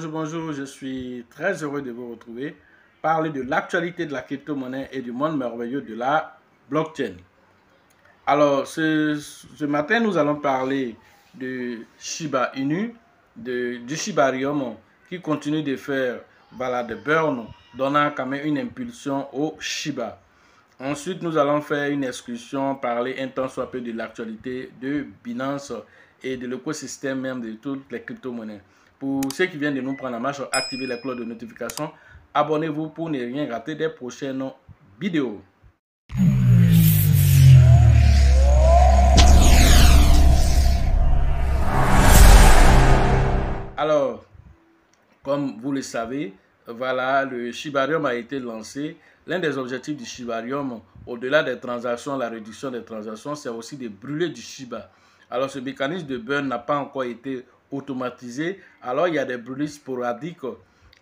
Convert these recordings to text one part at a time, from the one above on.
Bonjour, je suis très heureux de vous retrouver, parler de l'actualité de la crypto-monnaie et du monde merveilleux de la blockchain. Alors, ce matin, nous allons parler de Shiba Inu, du Shibarium qui continue de faire de burn, donnant quand même une impulsion au Shiba. Ensuite, nous allons faire une excursion, parler un temps soit peu de l'actualité de Binance et de l'écosystème même de toutes les crypto-monnaies. Pour ceux qui viennent de nous prendre en marche, activez la cloche de notification. Abonnez-vous pour ne rien rater des prochaines vidéos. Alors, comme vous le savez, voilà, le Shibarium a été lancé. L'un des objectifs du Shibarium, au-delà des transactions, la réduction des transactions, c'est aussi de brûler du Shiba. Alors, ce mécanisme de burn n'a pas encore été automatisé. Alors, il y a des brûlures sporadiques.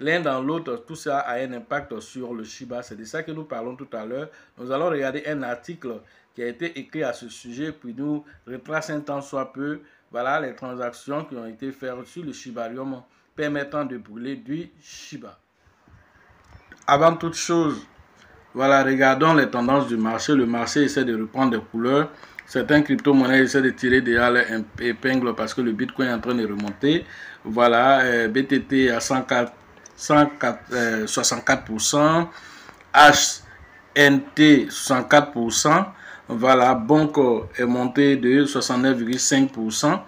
L'un dans l'autre, tout ça a un impact sur le Shiba. C'est de ça que nous parlons tout à l'heure. Nous allons regarder un article qui a été écrit à ce sujet, puis nous retrace un temps soit peu, voilà, les transactions qui ont été faites sur le Shibarium permettant de brûler du Shiba. Avant toute chose, voilà, regardons les tendances du marché. Le marché essaie de reprendre des couleurs. Certains crypto-monnaies essaient de tirer déjà leur épingle parce que le Bitcoin est en train de remonter. Voilà, BTT à 64%, HNT 64%. Voilà, Bonk est monté de 69,5%.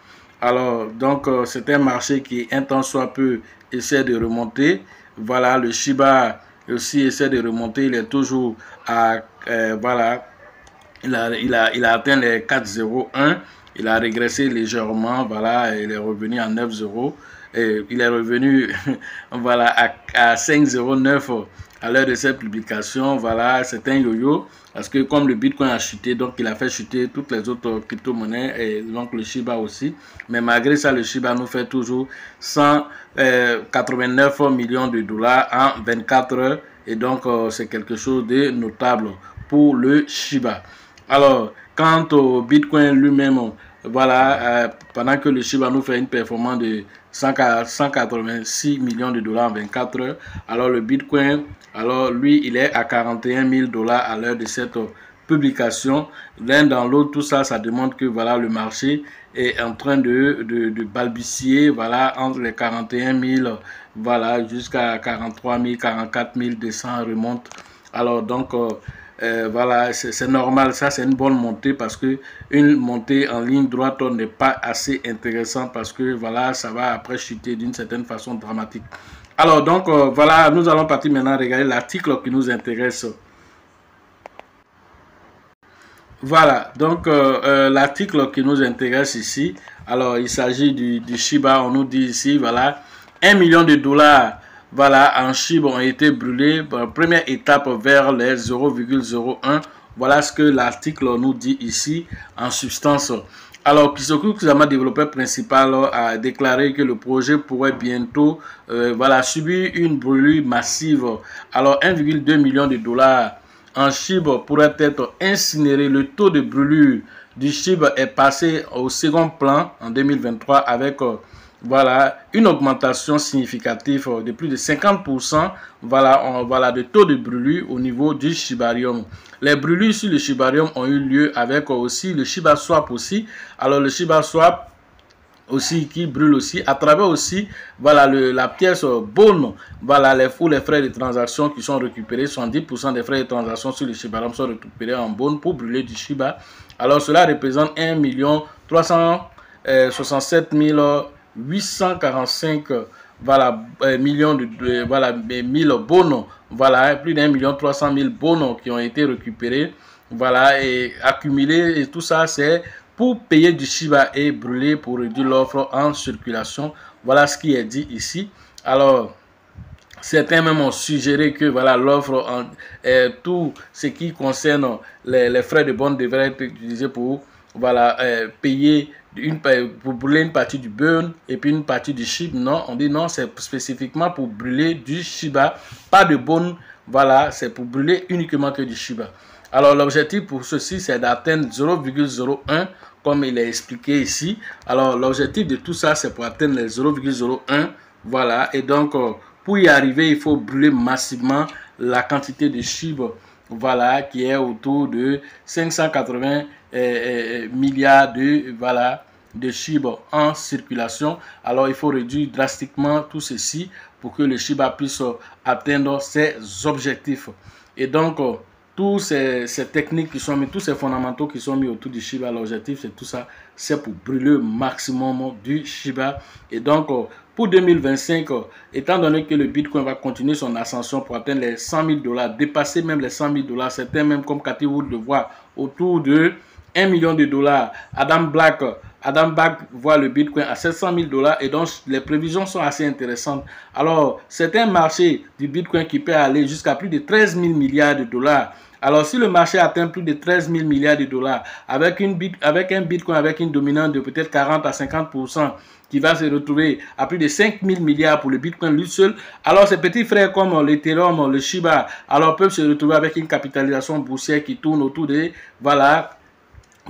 Alors, donc, c'est un marché qui, un temps soit peu, essaie de remonter. Voilà, le Shiba aussi essaie de remonter. Il est toujours à, voilà, il a atteint les 4,01. Il a régressé légèrement. Voilà, il est revenu à 9,0. Il est revenu voilà, à 5,09 à l'heure de cette publication. Voilà, c'est un yo-yo parce que comme le Bitcoin a chuté, donc il a fait chuter toutes les autres crypto-monnaies et donc le Shiba aussi. Mais malgré ça, le Shiba nous fait toujours 189 millions de dollars en 24 heures et donc c'est quelque chose de notable pour le Shiba. Alors, quant au Bitcoin lui-même, voilà, pendant que le Shiba nous fait une performance de 186 millions de dollars en 24 heures, alors le Bitcoin, alors lui, il est à 41 000 dollars à l'heure de cette publication. L'un dans l'autre, tout ça, ça démontre que voilà, le marché est en train de balbutier, voilà, entre les 41 000, voilà, jusqu'à 43 000, 44 000, descend, remonte. Alors donc, voilà, c'est normal, ça c'est une bonne montée parce que une montée en ligne droite n'est pas assez intéressant parce que voilà, ça va après chuter d'une certaine façon dramatique. Alors donc voilà, nous allons partir maintenant regarder l'article qui nous intéresse. Voilà, donc l'article qui nous intéresse ici, alors il s'agit du Shiba, on nous dit ici, voilà, 1 million de dollars. Voilà, en Shiba ont été brûlés. Première étape vers les 0,01. Voilà ce que l'article nous dit ici en substance. Alors, Kisoku Kusama, développeur principal, a déclaré que le projet pourrait bientôt voilà, subir une brûlure massive. Alors, 1,2 million de dollars en Shiba pourrait être incinéré. Le taux de brûlure du Shiba est passé au second plan en 2023 avec voilà, une augmentation significative de plus de 50%, voilà, de taux de brûlure au niveau du Shibarium. Les brûlures sur le Shibarium ont eu lieu avec aussi le Shiba Swap aussi. Alors le Shiba Swap aussi qui brûle aussi à travers aussi voilà la pièce Bone, voilà les frais de transaction qui sont récupérés, 70% des frais de transaction sur le Shibarium sont récupérés en Bone pour brûler du Shiba. Alors cela représente 1 367 845 voilà, millions voilà, 1000 bonnes, voilà, plus d'1 300 000 bonnes qui ont été récupérés, voilà, et accumulés, et tout ça, c'est pour payer du Shiba et brûler pour réduire l'offre en circulation. Voilà ce qui est dit ici. Alors, certains même ont suggéré que voilà, l'offre, tout ce qui concerne les frais de bande devrait être utilisé pour voilà, payer pour brûler une partie du burn et puis une partie du Shiba. Non, on dit non, c'est spécifiquement pour brûler du Shiba, pas de bonne. Voilà, c'est pour brûler uniquement que du Shiba. Alors l'objectif pour ceci, c'est d'atteindre 0,01 comme il est expliqué ici. Alors l'objectif de tout ça, c'est pour atteindre les 0,01. Voilà, et donc pour y arriver, il faut brûler massivement la quantité de Shiba, voilà, qui est autour de 580 milliards voilà, de Shiba en circulation. Alors il faut réduire drastiquement tout ceci pour que le Shiba puisse atteindre ses objectifs. Et donc, tous ces techniques qui sont mis, tous ces fondamentaux qui sont mis autour du Shiba, l'objectif c'est tout ça, c'est pour brûler le maximum du Shiba. Et donc, pour 2025, étant donné que le Bitcoin va continuer son ascension pour atteindre les 100 000 $, dépasser même les 100 000 $, certains même comme Cathy Wood le voient autour de 1 million de dollars. Adam Back voit le Bitcoin à 700 000 $ et donc les prévisions sont assez intéressantes. Alors, c'est un marché du Bitcoin qui peut aller jusqu'à plus de 13 000 milliards de dollars. Alors, si le marché atteint plus de 13 000 milliards de dollars avec un Bitcoin avec une dominante de peut-être 40 à 50%, qui va se retrouver à plus de 5 000 milliards pour le Bitcoin lui seul, alors ces petits frères comme l'Ethereum, le Shiba, alors peuvent se retrouver avec une capitalisation boursière qui tourne autour de, voilà,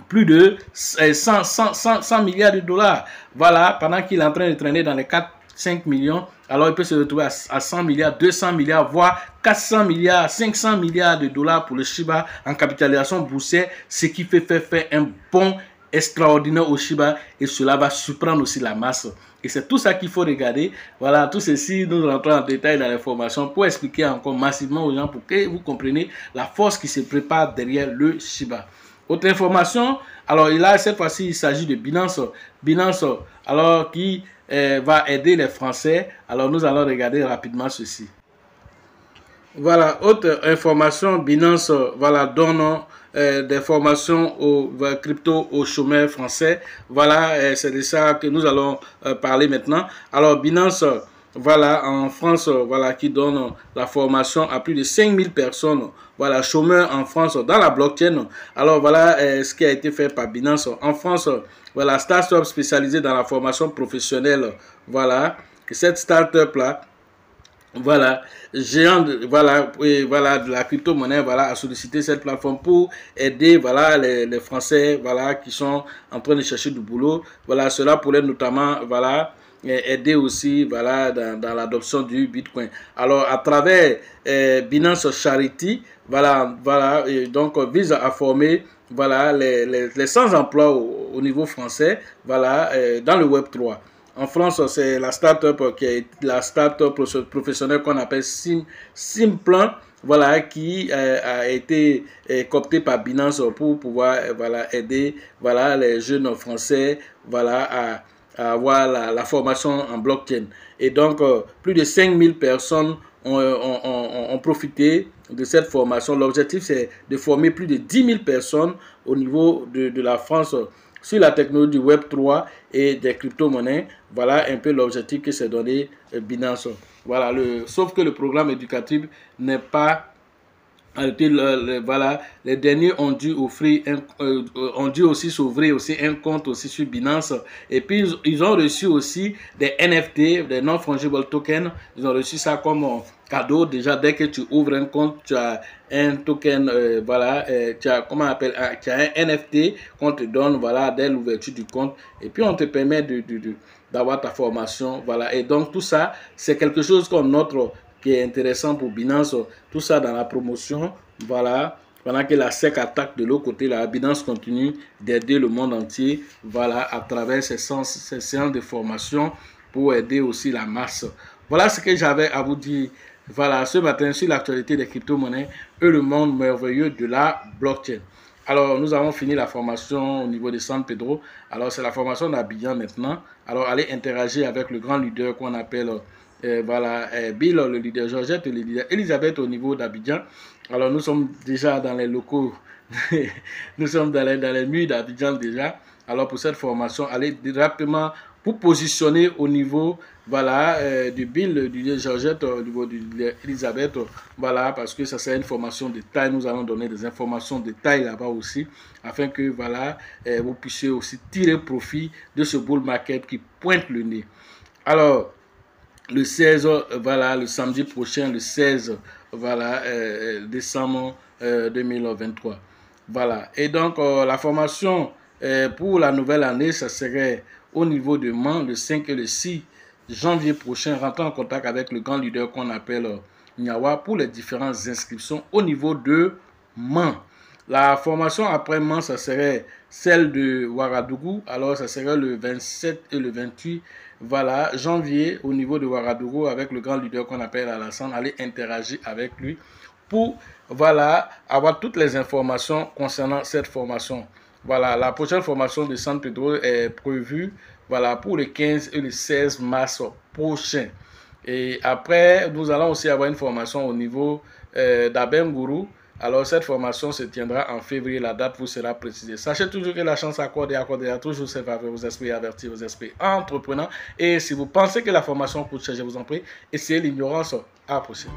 plus de 100 milliards de dollars. Voilà, pendant qu'il est en train de traîner dans les 4-5 millions, alors il peut se retrouver à 100 milliards, 200 milliards, voire 400 milliards, 500 milliards de dollars pour le Shiba en capitalisation boursière, ce qui fait faire un bond extraordinaire au Shiba, et cela va surprendre aussi la masse. Et c'est tout ça qu'il faut regarder. Voilà, tout ceci, nous rentrons en détail dans l'information pour expliquer encore massivement aux gens pour que vous compreniez la force qui se prépare derrière le Shiba. Autre information, alors là, cette fois-ci, il s'agit de Binance. Binance, alors qui va aider les Français. Alors nous allons regarder rapidement ceci. Voilà, autre information, Binance, voilà, donne des formations aux crypto aux chômeurs français. Voilà, c'est de ça que nous allons parler maintenant. Alors, Binance, voilà, en France, voilà, qui donne la formation à plus de 5000 personnes, voilà, chômeurs en France dans la blockchain. Alors, voilà ce qui a été fait par Binance. En France, voilà, start-up spécialisée dans la formation professionnelle. Voilà, cette start-up-là, voilà, géant, voilà, voilà, de la crypto-monnaie, voilà, a sollicité cette plateforme pour aider, voilà, les Français, voilà, qui sont en train de chercher du boulot. Voilà, cela pourrait notamment, voilà, aider aussi, voilà, dans l'adoption du Bitcoin. Alors, à travers Binance Charity, voilà, voilà, et donc vise à former, voilà, les sans-emploi au niveau français, voilà, dans le Web 3. En France, c'est la start-up qui est la start-up professionnelle qu'on appelle Simplan, voilà, qui a été cooptée par Binance pour pouvoir voilà, aider voilà, les jeunes français voilà, à avoir la formation en blockchain. Et donc, plus de 5000 personnes ont profité de cette formation. L'objectif, c'est de former plus de 10 000 personnes au niveau de la France sur la technologie du Web 3 et des crypto-monnaies. Voilà un peu l'objectif que s'est donné Binance. Voilà, sauf que le programme éducatif n'est pas arrêté. Voilà, les derniers ont dû offrir ont dû aussi s'ouvrir aussi un compte aussi sur Binance, et puis ils ont reçu aussi des NFT, des non fungible tokens. Ils ont reçu ça comme cadeau. Déjà, dès que tu ouvres un compte, tu as un token, voilà, tu as, comment on appelle, tu as un NFT qu'on te donne, voilà, dès l'ouverture du compte, et puis on te permet d'avoir ta formation, voilà. Et donc tout ça, c'est quelque chose comme notre qui est intéressant pour Binance, tout ça dans la promotion, voilà. Pendant que la SEC attaque de l'autre côté, la Binance continue d'aider le monde entier, voilà, à travers ces séances de formation pour aider aussi la masse. Voilà ce que j'avais à vous dire. Voilà, ce matin sur l'actualité des crypto-monnaies et le monde merveilleux de la blockchain. Alors, nous avons fini la formation au niveau de San Pedro. Alors, c'est la formation d'Abidjan maintenant. Alors, allez interagir avec le grand leader qu'on appelle voilà, Bill, le leader Georgette, le leader Elisabeth au niveau d'Abidjan. Alors, nous sommes déjà dans les locaux. Nous sommes dans les nuits d'Abidjan déjà. Alors, pour cette formation, allez directement vous positionner au niveau voilà, du Bill, du Georgette, au niveau d'Elisabeth, voilà, parce que ça c'est une formation de taille. Nous allons donner des informations de taille là-bas aussi, afin que voilà, vous puissiez aussi tirer profit de ce bull market qui pointe le nez. Alors, le 16, voilà, le samedi prochain, le 16, voilà, décembre 2023. Voilà, et donc la formation pour la nouvelle année, ça serait au niveau de Mans, le 5 et le 6 janvier prochain. Rentrez en contact avec le grand leader qu'on appelle Niawa pour les différentes inscriptions au niveau de Mans. La formation après Mans, ça serait celle de Ouagadougou. Alors, ça serait le 27 et le 28 voilà, janvier au niveau de Ouagadougou avec le grand leader qu'on appelle Alassane. Allez interagir avec lui pour voilà, avoir toutes les informations concernant cette formation. Voilà, la prochaine formation de San Pedro est prévue voilà, pour le 15 et le 16 mars prochain. Et après, nous allons aussi avoir une formation au niveau d'Abengourou. Alors, cette formation se tiendra en février. La date vous sera précisée. Sachez toujours que la chance accordée toujours servir vos esprits, avertir vos esprits entreprenants. Et si vous pensez que la formation coûte cher, je vous en prie, essayez l'ignorance. À la prochaine.